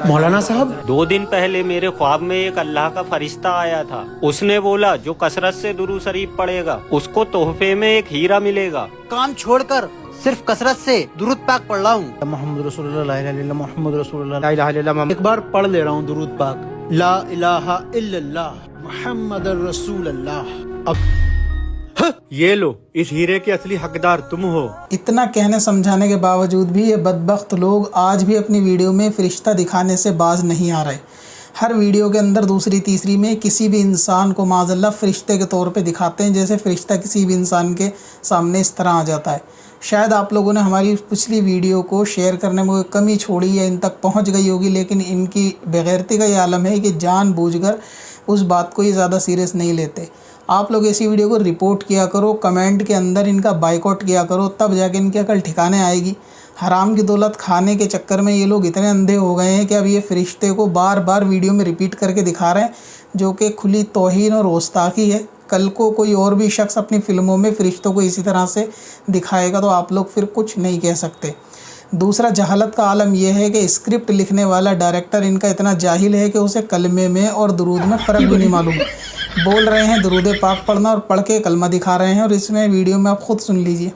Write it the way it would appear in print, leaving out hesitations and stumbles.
मौलाना साहब, 2 दिन पहले मेरे ख्वाब में एक अल्लाह का फरिश्ता आया था। उसने बोला जो कसरत से दुरूद शरीफ पढ़ेगा उसको तोहफे में एक हीरा मिलेगा। काम छोड़कर सिर्फ कसरत से दुरूद पाक पढ़ रहा हूँ। मोहम्मद रसूलुल्लाह, ला इलाहा इल्लल्लाह, मोहम्मद रसूलुल्लाह, ला इलाहा इल्लल्लाह। एक बार पढ़ ले रहा हूँ दुरूद पाक, ला इलाहा इल्लल्लाह मोहम्मद रसूलुल्लाह। अब ये लो, इस हीरे के असली हकदार तुम हो। इतना कहने समझाने के बावजूद भी ये बदबख्त लोग आज भी अपनी वीडियो में फरिश्ता दिखाने से बाज नहीं आ रहे। हर वीडियो के अंदर दूसरी तीसरी में किसी भी इंसान को माज़अल्लाह फरिश्ते के तौर पे दिखाते हैं, जैसे फ़रिश्ता किसी भी इंसान के सामने इस तरह आ जाता है। शायद आप लोगों ने हमारी पिछली वीडियो को शेयर करने में कोई कमी छोड़ी या इन तक पहुंच गई होगी, लेकिन इनकी बेगैरती का ये आलम है कि जानबूझकर उस बात को ये ज़्यादा सीरियस नहीं लेते। आप लोग ऐसी वीडियो को रिपोर्ट किया करो, कमेंट के अंदर इनका बाइकआउट किया करो, तब जाके इनकी अकल ठिकाने आएगी। हराम की दौलत खाने के चक्कर में ये लोग इतने अंधे हो गए हैं कि अब ये फरिश्ते को बार बार वीडियो में रिपीट करके दिखा रहे हैं, जो कि खुली तौहीन और गुस्ताखी है। कल को कोई और भी शख्स अपनी फ़िल्मों में फ़रिश्तों को इसी तरह से दिखाएगा तो आप लोग फिर कुछ नहीं कह सकते। दूसरा, जहालत का आलम यह है कि स्क्रिप्ट लिखने वाला डायरेक्टर इनका इतना जाहिल है कि उसे कलमे में और दुरूद में फ़र्क भी नहीं मालूम। बोल रहे हैं दुरूद पाक पढ़ना और पढ़ के कलमा दिखा रहे हैं, और इसमें वीडियो में आप ख़ुद सुन लीजिए।